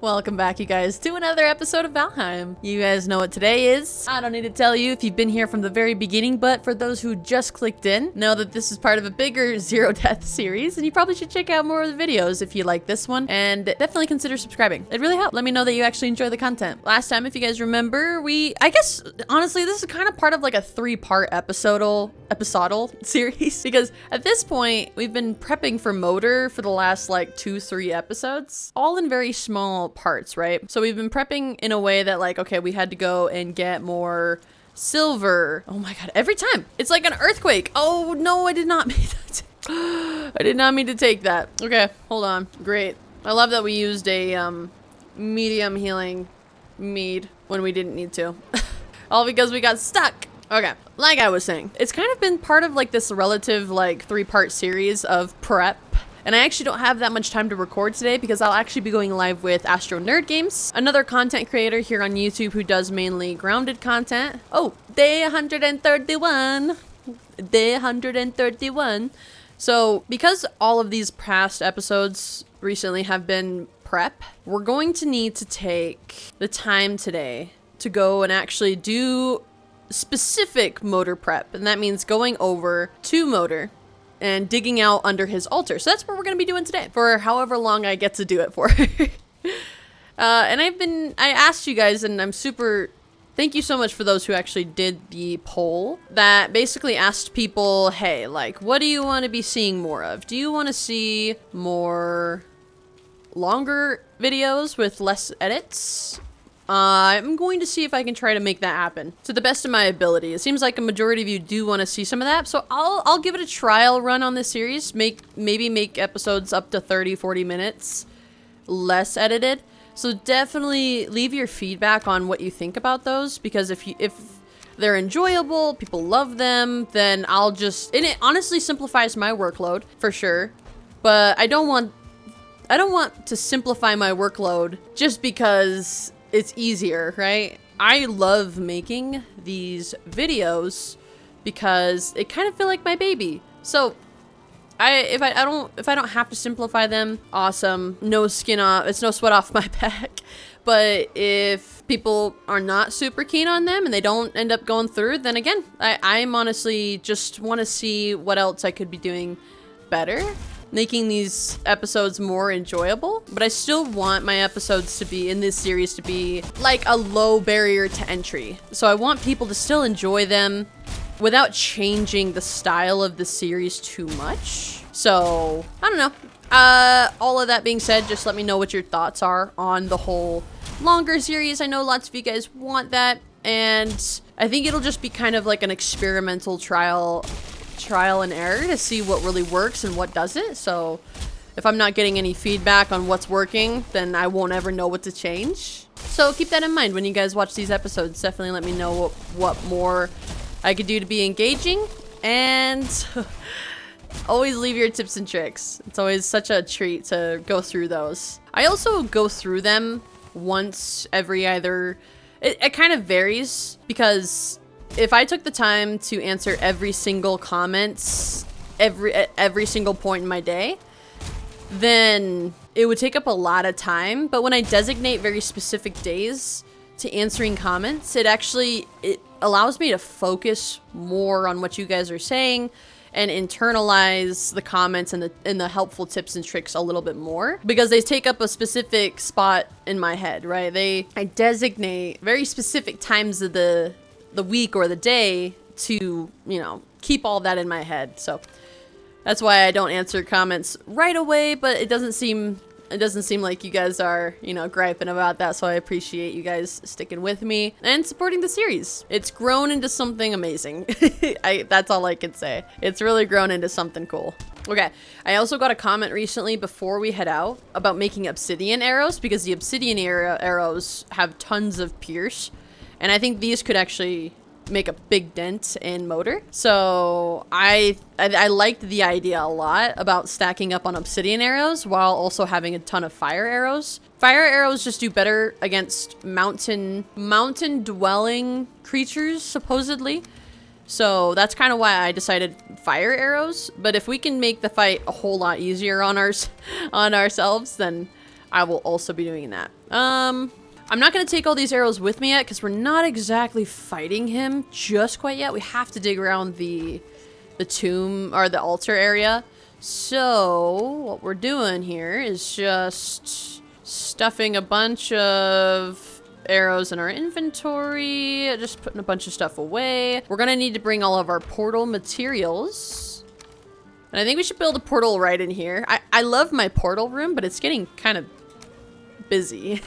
Welcome back, you guys, to another episode of Valheim. You guys know what today is. I don't need to tell you if you've been here from the very beginning, but for those who just clicked in, know that this is part of a bigger Zero Death series, and you probably should check out more of the videos if you like this one, and definitely consider subscribing. It really helps. Let me know that you actually enjoy the content. Last time, if you guys remember, I guess, honestly, this is kind of part of like a 3-part episodal series, because at this point, we've been prepping for Motor for the last like 2-3 episodes, all in very small parts, right? So we've been prepping in a way that like, okay, we had to go and get more silver. Oh my god, every time it's like an earthquake. Oh no, I did not mean that. I did not mean to take that. Okay, hold on. Great. I love that we used a medium healing mead when we didn't need to. All because we got stuck. Okay, like I was saying, it's kind of been part of like this relative like 3-part series of prep. And I actually don't have that much time to record today because I'll actually be going live with Astro Nerd Games, another content creator here on YouTube who does mainly grounded content. Oh, day 131. Day 131. So because all of these past episodes recently have been prep, we're going to need to take the time today to go and actually do specific Motor prep. And that means going over to Motor and digging out under his altar. So that's what we're going to be doing today for however long I get to do it for. And I asked you guys, and thank you so much for those who actually did the poll that basically asked people, hey, like, what do you want to be seeing more of? Do you want to see more longer videos with less edits? I'm going to see if I can try to make that happen to the best of my ability. It seems like a majority of you do want to see some of that, so I'll give it a trial run on this series. Maybe make episodes up to 30-40 minutes less edited. So definitely leave your feedback on what you think about those, because if they're enjoyable, people love them, then and it honestly simplifies my workload for sure. But I don't want to simplify my workload just because it's easier, right? I love making these videos because it kind of feel like my baby. So if I don't have to simplify them, awesome. No skin off, it's no sweat off my back. But if people are not super keen on them and they don't end up going through, then again, I'm honestly just want to see what else I could be doing better, making these episodes more enjoyable. But I still want my episodes to be in this series to be like a low barrier to entry. So I want people to still enjoy them without changing the style of the series too much. So I don't know. All of that being said, just let me know what your thoughts are on the whole longer series. I know lots of you guys want that, and I think it'll just be kind of like an experimental trial and error to see what really works and what doesn't. So if I'm not getting any feedback on what's working, then I won't ever know what to change. So keep that in mind when you guys watch these episodes. Definitely let me know what more I could do to be engaging, and always leave your tips and tricks. It's always such a treat to go through those. I also go through them once every it kind of varies, because if I took the time to answer every single comments at every single point in my day, then it would take up a lot of time. But when I designate very specific days to answering comments, it allows me to focus more on what you guys are saying and internalize the comments and the helpful tips and tricks a little bit more, because they take up a specific spot in my head, right? I designate very specific times of the week or the day to, keep all that in my head. So that's why I don't answer comments right away, but it doesn't seem like you guys are, griping about that. So I appreciate you guys sticking with me and supporting the series. It's grown into something amazing. That's all I can say. It's really grown into something cool. Okay, I also got a comment recently before we head out about making obsidian arrows, because the obsidian arrows have tons of pierce. And I think these could actually make a big dent in Motor. So I liked the idea a lot about stacking up on obsidian arrows while also having a ton of fire arrows. Fire arrows just do better against mountain dwelling creatures, supposedly. So that's kind of why I decided fire arrows. But if we can make the fight a whole lot easier on ourselves, then I will also be doing that. I'm not gonna take all these arrows with me yet because we're not exactly fighting him just quite yet. We have to dig around the tomb or the altar area. So what we're doing here is just stuffing a bunch of arrows in our inventory, just putting a bunch of stuff away. We're gonna need to bring all of our portal materials. And I think we should build a portal right in here. I love my portal room, but it's getting kind of busy.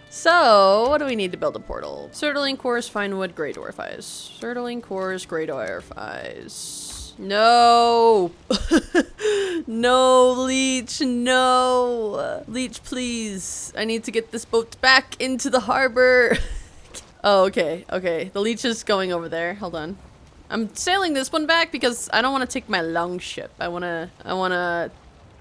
So, what do we need to build a portal? Surtling cores, fine wood, grey dwarf eyes. Surtling cores, grey dwarf eyes. No! No, Leech, no! Leech, please. I need to get this boat back into the harbor. Oh, okay, okay. The Leech is going over there. Hold on. I'm sailing this one back because I don't want to take my longship. I wanna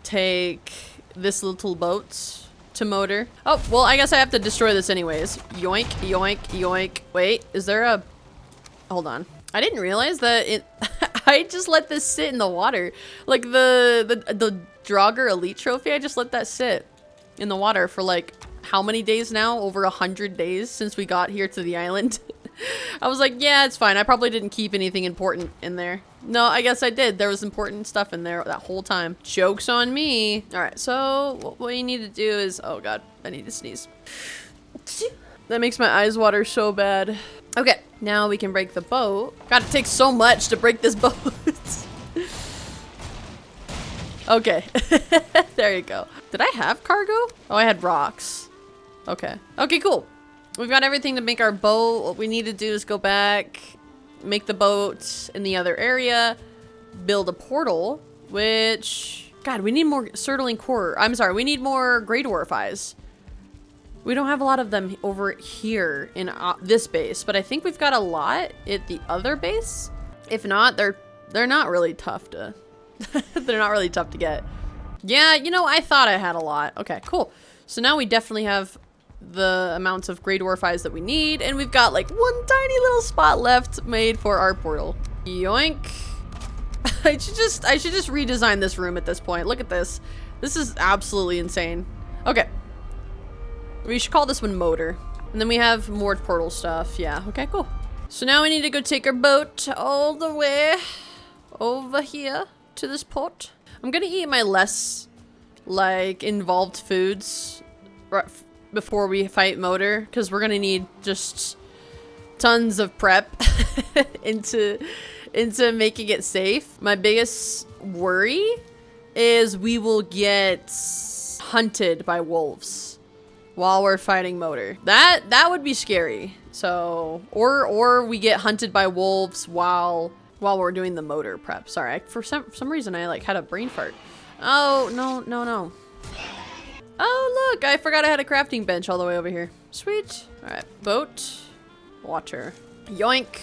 take this little boat to motor. Oh, well, I guess I have to destroy this anyways. Yoink, yoink, yoink. Wait, is there a... Hold on. I didn't realize that it... I just let this sit in the water. Like the Draugr Elite Trophy, I just let that sit in the water for like, how many days now? Over 100 days since we got here to the island. I was like, yeah, it's fine. I probably didn't keep anything important in there. No, I guess I did. There was important stuff in there that whole time. Joke's on me. All right, so what you need to do is... Oh, God. I need to sneeze. That makes my eyes water so bad. Okay, now we can break the boat. God, it takes so much to break this boat. Okay. There you go. Did I have cargo? Oh, I had rocks. Okay. Okay, cool. We've got everything to make our boat. What we need to do is go back, make the boat in the other area, build a portal, which... God, we need more Surtling core. I'm sorry, we need more Grey Dwarf eyes. We don't have a lot of them over here in this base, but I think we've got a lot at the other base. If not, they're not really tough to... they're not really tough to get. Yeah, you know, I thought I had a lot. Okay, cool. So now we definitely have the amounts of Grey Dwarf eyes that we need, and we've got like one tiny little spot left made for our portal. Yoink. I should just redesign this room at this point. Look at this. This is absolutely insane. Okay. We should call this one motor. And then we have more portal stuff. Yeah, okay, cool. So now we need to go take our boat all the way over here to this port. I'm gonna eat my less like involved foods right before we fight motor, because we're gonna need just tons of prep into making it safe. My biggest worry is we will get hunted by wolves while we're fighting motor. That would be scary. So or we get hunted by wolves while we're doing the motor prep. Sorry, for some reason I like had a brain fart. Oh, no. Oh, look, I forgot I had a crafting bench all the way over here. Sweet. All right, boat, water. Yoink.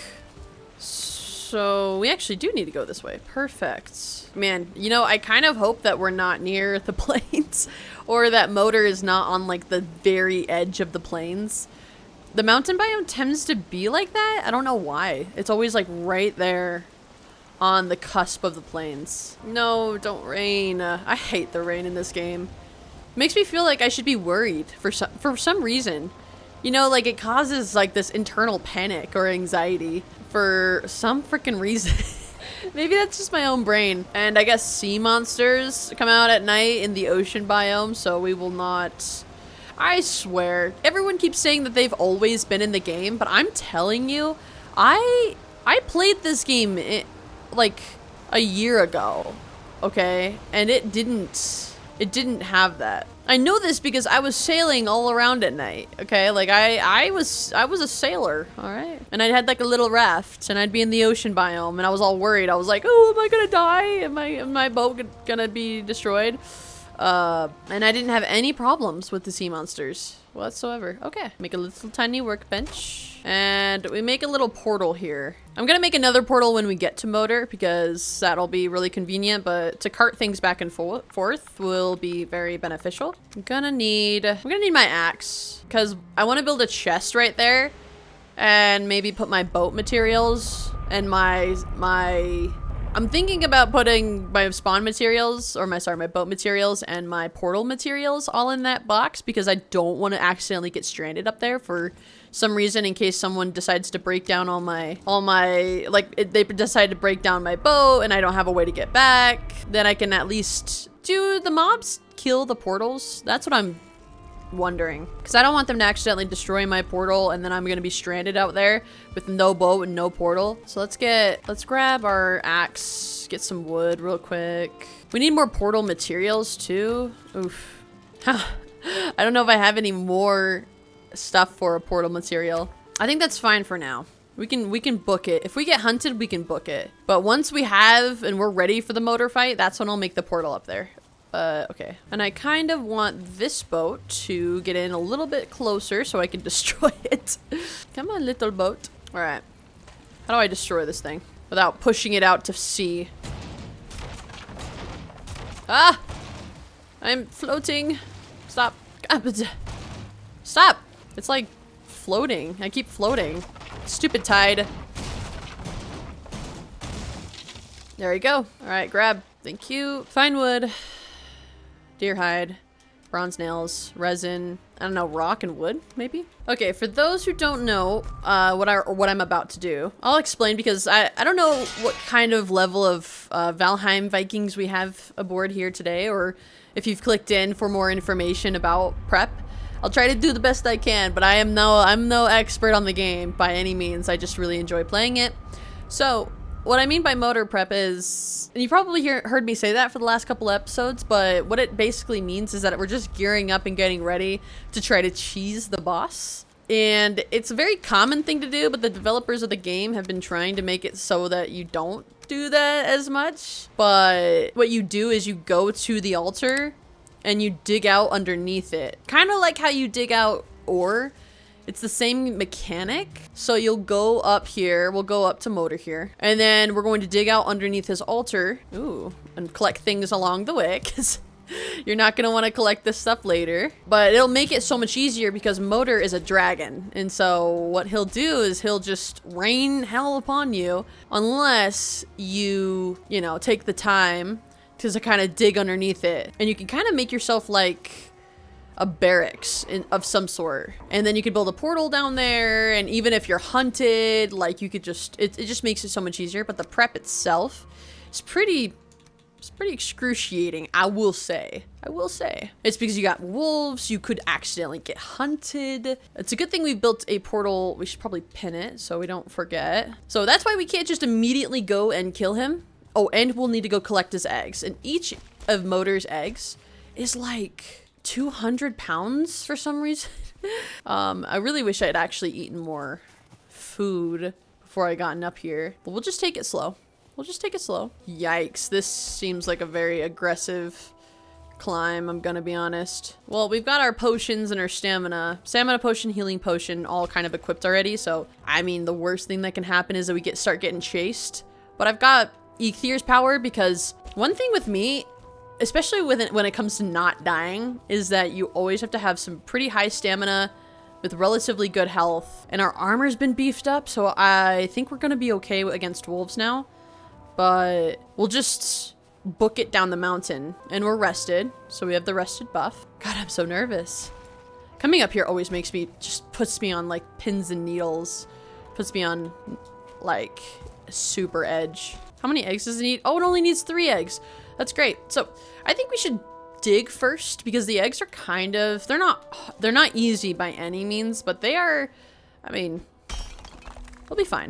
So we actually do need to go this way. Perfect. Man, you know, I kind of hope that we're not near the plains or that motor is not on like the very edge of the plains. The mountain biome tends to be like that. I don't know why. It's always like right there on the cusp of the plains. No, don't rain. I hate the rain in this game. Makes me feel like I should be worried for some reason. You know, like it causes like this internal panic or anxiety for some freaking reason. Maybe that's just my own brain. And I guess sea monsters come out at night in the ocean biome, so we will not... I swear, everyone keeps saying that they've always been in the game, but I'm telling you, I played this game like a year ago, okay? And it didn't have that. I know this because I was sailing all around at night, okay? Like I was a sailor, all right? And I had like a little raft, and I'd be in the ocean biome, and I was all worried. I was like, oh, am I gonna die? Am my boat gonna be destroyed? And I didn't have any problems with the sea monsters whatsoever. Okay, make a little tiny workbench, and we make a little portal here. I'm gonna make another portal when we get to motor because that'll be really convenient, but to cart things back and forth will be very beneficial. I'm gonna need my axe because I want to build a chest right there and maybe put my boat materials and my I'm thinking about putting my spawn materials, or my boat materials and my portal materials all in that box because I don't want to accidentally get stranded up there for some reason in case someone decides to break down they decide to break down my boat and I don't have a way to get back. Then I can at least do the mobs kill the portals? That's what I'm wondering, because I don't want them to accidentally destroy my portal and then I'm gonna be stranded out there with no boat and no portal. So let's grab our axe, get some wood real quick. We need more portal materials too. Oof. I don't know if I have any more stuff for a portal material. I think that's fine for now. We can book it. If we get hunted, we can book it. But once we have and we're ready for the motor fight, that's when I'll make the portal up there. Okay. And I kind of want this boat to get in a little bit closer so I can destroy it. Come on, little boat. All right. How do I destroy this thing without pushing it out to sea? Ah! I'm floating. Stop. Stop! It's like floating. I keep floating. Stupid tide. There you go. All right, grab. Thank you. Fine wood. Deer hide, bronze nails, resin, I don't know, rock and wood, maybe? Okay, for those who don't know what I'm about to do, I'll explain because I don't know what kind of level of Valheim Vikings we have aboard here today, or if you've clicked in for more information about prep. I'll try to do the best I can, but I'm no expert on the game by any means. I just really enjoy playing it. So, what I mean by motor prep is, and you probably heard me say that for the last couple episodes, but what it basically means is that we're just gearing up and getting ready to try to cheese the boss. And it's a very common thing to do, but the developers of the game have been trying to make it so that you don't do that as much. But what you do is you go to the altar and you dig out underneath it. Kind of like how you dig out ore. It's the same mechanic. So you'll go up here, we'll go up to motor here, and then we're going to dig out underneath his altar, ooh, and collect things along the way, because you're not gonna want to collect this stuff later. But it'll make it so much easier because motor is a dragon, and so what he'll do is he'll just rain hell upon you unless you know, take the time to kind of dig underneath it. And you can kind of make yourself like a barracks of some sort, and then you could build a portal down there, and even if you're hunted, like, you could just it just makes it so much easier. But the prep itself is pretty excruciating, I will say. It's because you got wolves, you could accidentally get hunted. It's a good thing we've built a portal. We should probably pin it so we don't forget. So that's why we can't just immediately go and kill him. Oh, and we'll need to go collect his eggs, and each of Motor's eggs is like 200 pounds for some reason. I really wish I had actually eaten more food before I gotten up here, but we'll just take it slow. Yikes, this seems like a very aggressive climb, I'm gonna be honest. Well, we've got our potions and our stamina potion, healing potion, all kind of equipped already, so I mean, the worst thing that can happen is that we start getting chased. But I've got Eikthyre's power, because one thing with me, especially when it comes to not dying, is that you always have to have some pretty high stamina with relatively good health. And our armor's been beefed up, so I think we're gonna be okay against wolves now. But we'll just book it down the mountain, and we're rested, so we have the rested buff. God, I'm so nervous. Coming up here always puts me on like pins and needles. Puts me on like super edge. How many eggs does it need? Oh, it only needs 3 eggs. That's great. So I think we should dig first, because the eggs are kind of, they're not easy by any means, but they are, I mean, we'll be fine.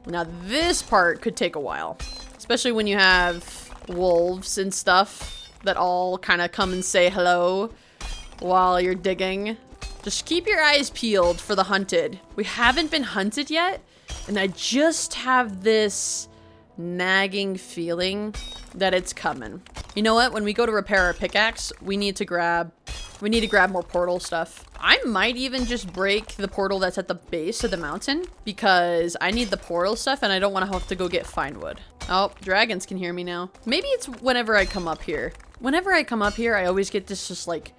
Now this part could take a while, especially when you have wolves and stuff that all kind of come and say hello while you're digging. Just keep your eyes peeled for the hunted. We haven't been hunted yet, and I just have this nagging feeling that it's coming. You know what? When we go to repair our pickaxe, we need to grab more portal stuff. I might even just break the portal that's at the base of the mountain, because I need the portal stuff and I don't want to have to go get fine wood. Oh, dragons can hear me now. Maybe it's whenever I come up here. Whenever I come up here, I always get this just like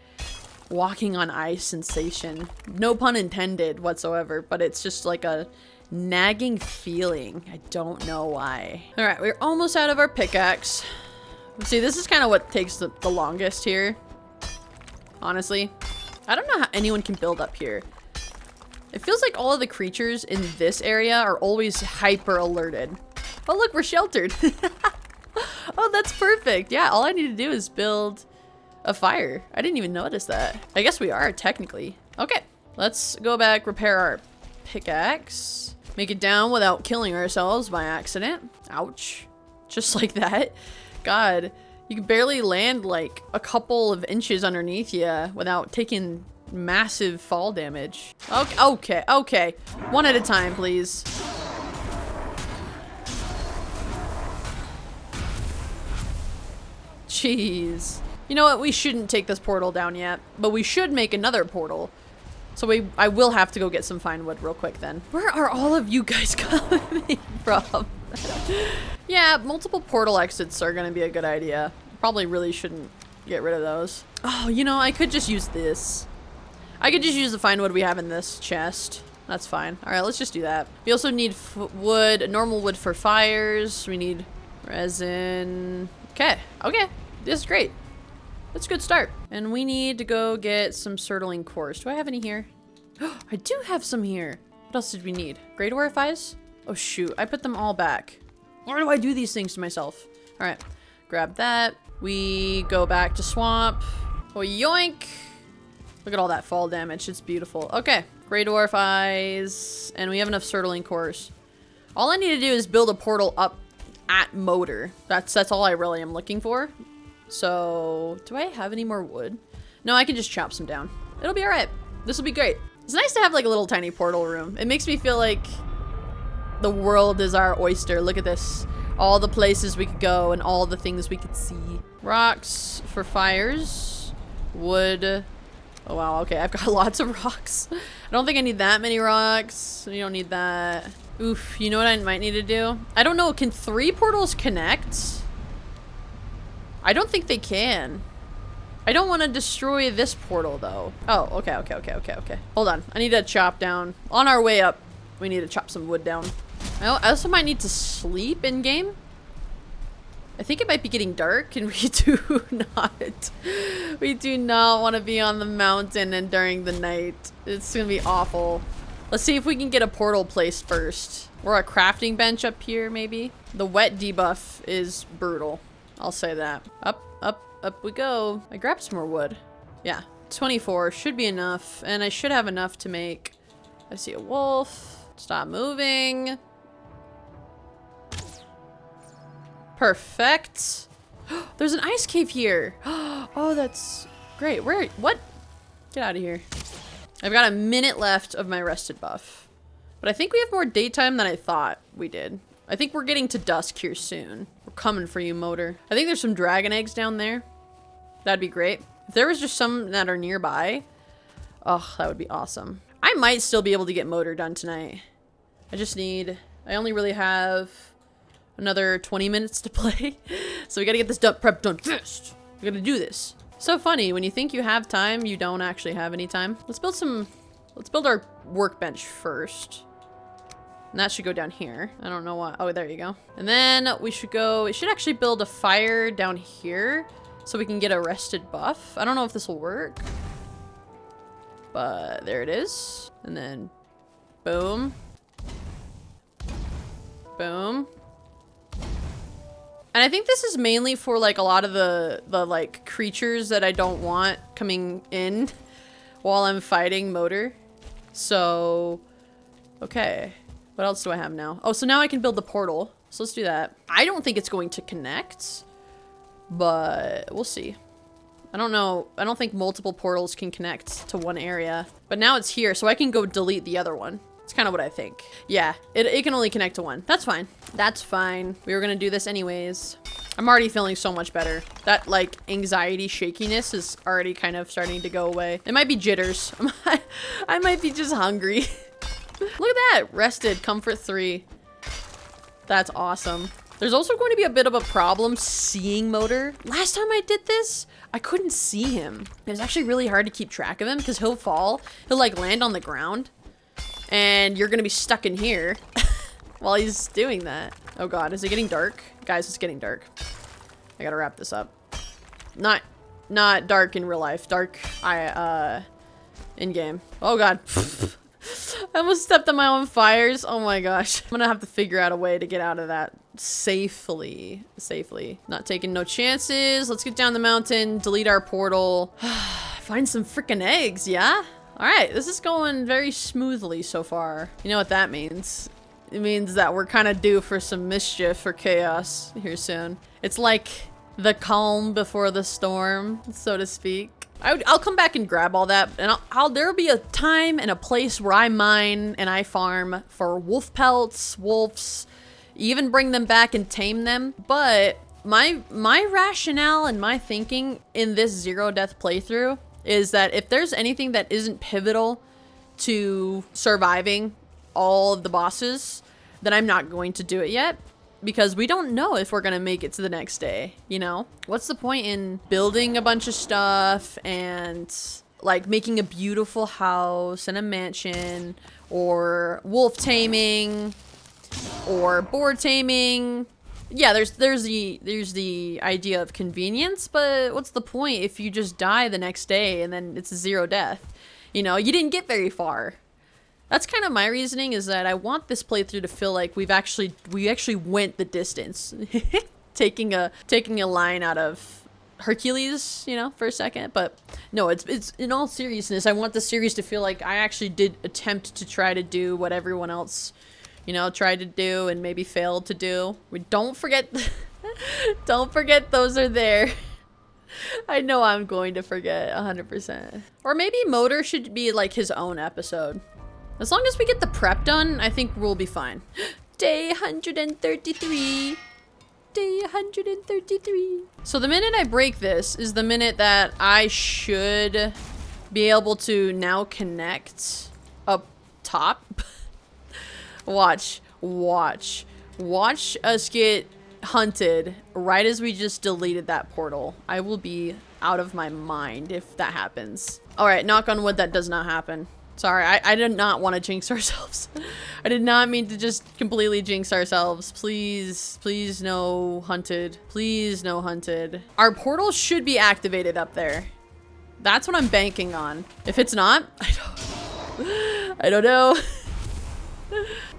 walking on ice sensation. No pun intended whatsoever, but it's just like a Nagging feeling. I don't know why. All right, we're almost out of our pickaxe. See, this is kind of what takes the longest here. Honestly. I don't know how anyone can build up here. It feels like all of the creatures in this area are always hyper alerted. Oh, look, we're sheltered. Oh, that's perfect. Yeah, all I need to do is build a fire. I didn't even notice that. I guess we are, technically. Okay, let's go back, repair our pickaxe. Make it down without killing ourselves by accident. Ouch. Just like that. God, you can barely land like a couple of inches underneath you without taking massive fall damage. Okay. One at a time, please. Jeez. You know what? We shouldn't take this portal down yet, but we should make another portal. So I will have to go get some fine wood real quick then. Where are all of you guys coming from? Yeah, multiple portal exits are gonna be a good idea. Probably really shouldn't get rid of those. Oh, you know, I could just use this. I could just use the fine wood we have in this chest. That's fine. All right, let's just do that. We also need wood, normal wood for fires. We need resin. Okay. This is great. That's a good start. And we need to go get some surtling cores. Do I have any here? I do have some here. What else did we need? Great orifice? Oh shoot, I put them all back. Why do I do these things to myself? All right, grab that. We go back to swamp. Oh, yoink. Look at all that fall damage. It's beautiful. Okay, great orifice. And we have enough surtling cores. All I need to do is build a portal up at motor. That's all I really am looking for. So, do I have any more wood? No, I can just chop some down. It'll be all right. This will be great. It's nice to have like a little tiny portal room. It makes me feel like the world is our oyster. Look at this. All the places we could go and all the things we could see. Rocks for fires. Wood. Oh wow, okay, I've got lots of rocks. I don't think I need that many rocks. You don't need that. Oof, you know what I might need to do? I don't know, can 3 portals connect? I don't think they can. I don't want to destroy this portal though. Oh, okay. Hold on, I need to chop down. On our way up, we need to chop some wood down. I also might need to sleep in game. I think it might be getting dark and we do not want to be on the mountain and during the night. It's gonna be awful. Let's see if we can get a portal placed first. Or a crafting bench up here, maybe. The wet debuff is brutal. I'll say that. Up we go. I grabbed some more wood. Yeah, 24 should be enough. And I should have enough to make... I see a wolf. Stop moving. Perfect. There's an ice cave here. Oh, that's great. Where? What? Get out of here. I've got a minute left of my rested buff. But I think we have more daytime than I thought we did. I think we're getting to dusk here soon. We're coming for you, motor. I think there's some dragon eggs down there. That'd be great. If there was just some that are nearby, oh, that would be awesome. I might still be able to get motor done tonight. I only really have another 20 minutes to play. So we gotta get this prep done first. We gotta do this. So funny, when you think you have time, you don't actually have any time. Let's build our workbench first. And that should go down here. I don't know why. Oh, there you go. And then we should actually build a fire down here so we can get a rested buff. I don't know if this will work, but there it is. And then boom. Boom. And I think this is mainly for like a lot of the like creatures that I don't want coming in while I'm fighting motor. So, okay. What else do I have now? Oh, so now I can build the portal. So let's do that. I don't think it's going to connect, but we'll see. I don't know. I don't think multiple portals can connect to one area, but now it's here, so I can go delete the other one. It's kind of what I think. Yeah, it can only connect to one. That's fine. That's fine. We were gonna do this anyways. I'm already feeling so much better. That like anxiety shakiness is already kind of starting to go away. It might be jitters. I might be just hungry. Look at that, rested, comfort 3. That's awesome. There's also going to be a bit of a problem seeing motor. Last time I did this, I couldn't see him. It was actually really hard to keep track of him because he'll fall. He'll like land on the ground. And you're gonna be stuck in here while he's doing that. Oh god, is it getting dark? Guys, it's getting dark. I gotta wrap this up. Not dark in real life. Dark, in game. Oh god. I almost stepped on my own fires. Oh my gosh. I'm gonna have to figure out a way to get out of that safely. Not taking no chances. Let's get down the mountain, delete our portal. Find some freaking eggs, yeah? All right, this is going very smoothly so far. You know what that means? It means that we're kind of due for some mischief or chaos here soon. It's like the calm before the storm, so to speak. I'll come back and grab all that, and there'll be a time and a place where I mine and I farm for wolf pelts, wolves, even bring them back and tame them. But my rationale and my thinking in this zero death playthrough is that if there's anything that isn't pivotal to surviving all of the bosses, then I'm not going to do it yet. Because we don't know if we're gonna make it to the next day, you know? What's the point in building a bunch of stuff and like making a beautiful house and a mansion, or wolf taming, or boar taming? Yeah, there's the idea of convenience, but what's the point if you just die the next day and then it's a zero death? You know, you didn't get very far. That's kind of my reasoning, is that I want this playthrough to feel like we actually went the distance. taking a line out of Hercules, you know, for a second. But no, it's in all seriousness, I want the series to feel like I actually did attempt to try to do what everyone else, you know, tried to do and maybe failed to do. We don't forget don't forget those are there. I know I'm going to forget 100%. Or maybe Motor should be like his own episode. As long as we get the prep done, I think we'll be fine. Day 133. Day 133. So the minute I break this is the minute that I should be able to now connect up top. Watch us get hunted right as we just deleted that portal. I will be out of my mind if that happens. All right, knock on wood, that does not happen. Sorry, I did not want to jinx ourselves. I did not mean to just completely jinx ourselves. Please, please no hunted. Please no hunted. Our portal should be activated up there. That's what I'm banking on. If it's not, I don't know.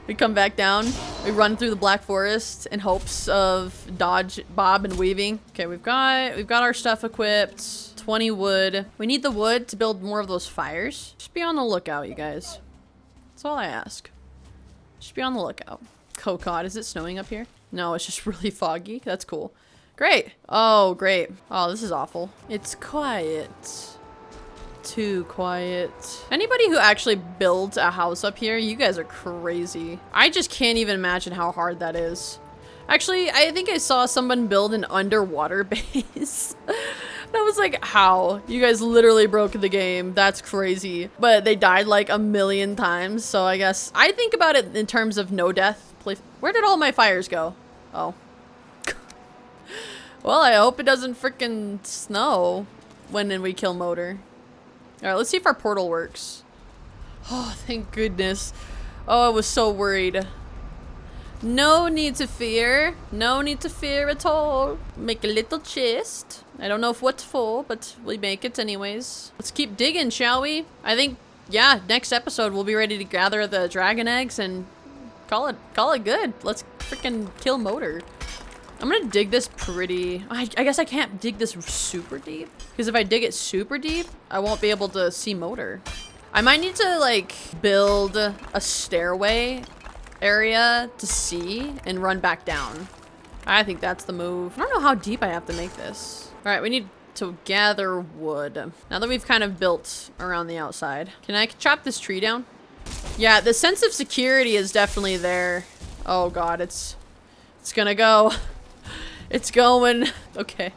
We come back down. We run through the Black Forest in hopes of dodge, bob, and weaving. Okay, we've got our stuff equipped. 20 wood. We need the wood to build more of those fires. Just be on the lookout, you guys. That's all I ask. Just be on the lookout. Oh god, is it snowing up here? No, it's just really foggy. That's cool. Great. Oh, great. Oh, this is awful. It's quiet. Too quiet. Anybody who actually builds a house up here, you guys are crazy. I just can't even imagine how hard that is. Actually, I think I saw someone build an underwater base. I was like, how? You guys literally broke the game. That's crazy. But they died like a million times, so I guess I think about it in terms of no death. Where did all my fires go? Oh. Well, I hope it doesn't freaking snow when we kill Motor. All right, let's see if our portal works. Oh, thank goodness. Oh, I was so worried. No need to fear. No need to fear at all. Make a little chest. I don't know what for, but we make it anyways. Let's keep digging, shall we? I think, yeah, next episode we'll be ready to gather the dragon eggs and call it good. Let's freaking kill Motor. I'm gonna dig this pretty... I guess I can't dig this super deep. Because if I dig it super deep, I won't be able to see Motor. I might need to, like, build a stairway area to see and run back down. I think that's the move. I don't know how deep I have to make this. All right, we need to gather wood. Now that we've kind of built around the outside. Can I chop this tree down? Yeah, the sense of security is definitely there. Oh god, it's gonna go. It's going. Okay,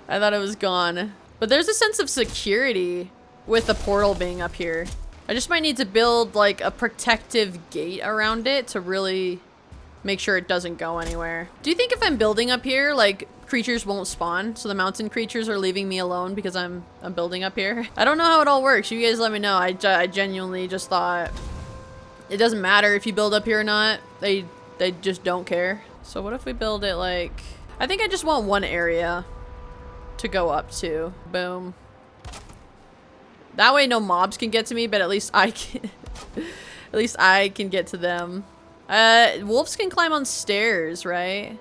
I thought it was gone. But there's a sense of security with the portal being up here. I just might need to build like a protective gate around it to really make sure it doesn't go anywhere. Do you think if I'm building up here, like creatures won't spawn? So the mountain creatures are leaving me alone because I'm building up here? I don't know how it all works. You guys let me know. I genuinely just thought It doesn't matter if you build up here or not. They just don't care. So what if we build it like... I think I just want one area to go up to. Boom. That way no mobs can get to me, but at least I can... at least I can get to them. Wolves can climb on stairs, right?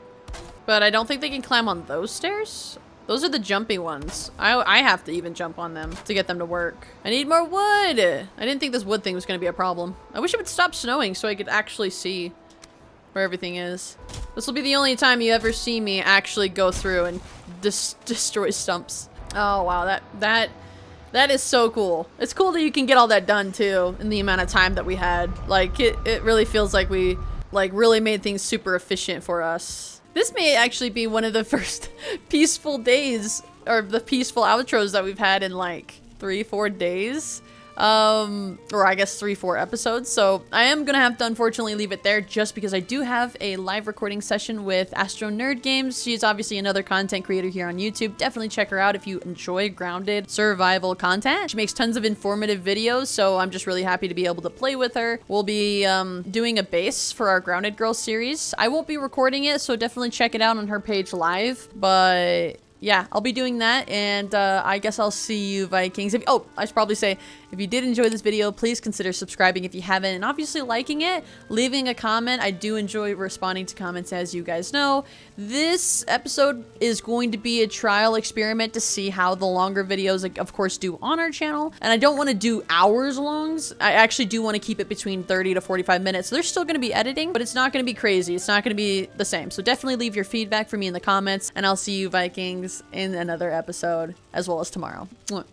But I don't think they can climb on those stairs. Those are the jumpy ones. I have to even jump on them to get them to work. I need more wood. I didn't think this wood thing was gonna be a problem. I wish it would stop snowing so I could actually see where everything is. This will be the only time you ever see me actually go through and destroy stumps. Oh wow, that is so cool. It's cool that you can get all that done too in the amount of time that we had. Like it really feels like we like really made things super efficient for us. This may actually be one of the first peaceful days or the peaceful outros that we've had in like 3-4 days. Or I guess 3-4 episodes. So I am gonna have to unfortunately leave it there just because I do have a live recording session with Astro Nerd Games. She's obviously another content creator here on YouTube. Definitely check her out if you enjoy grounded survival content. She makes tons of informative videos, so I'm just really happy to be able to play with her. We'll be doing a base for our Grounded Girls series. I won't be recording it, so definitely check it out on her page live. But yeah, I'll be doing that, and I guess I'll see you Vikings. Oh, I should probably say, if you did enjoy this video, please consider subscribing if you haven't, and obviously liking it, leaving a comment. I do enjoy responding to comments, as you guys know. This episode is going to be a trial experiment to see how the longer videos, of course, do on our channel, and I don't want to do hours longs. I actually do want to keep it between 30 to 45 minutes. So there's still going to be editing, but it's not going to be crazy. It's not going to be the same. So definitely leave your feedback for me in the comments, and I'll see you Vikings in another episode, as well as tomorrow. Mwah.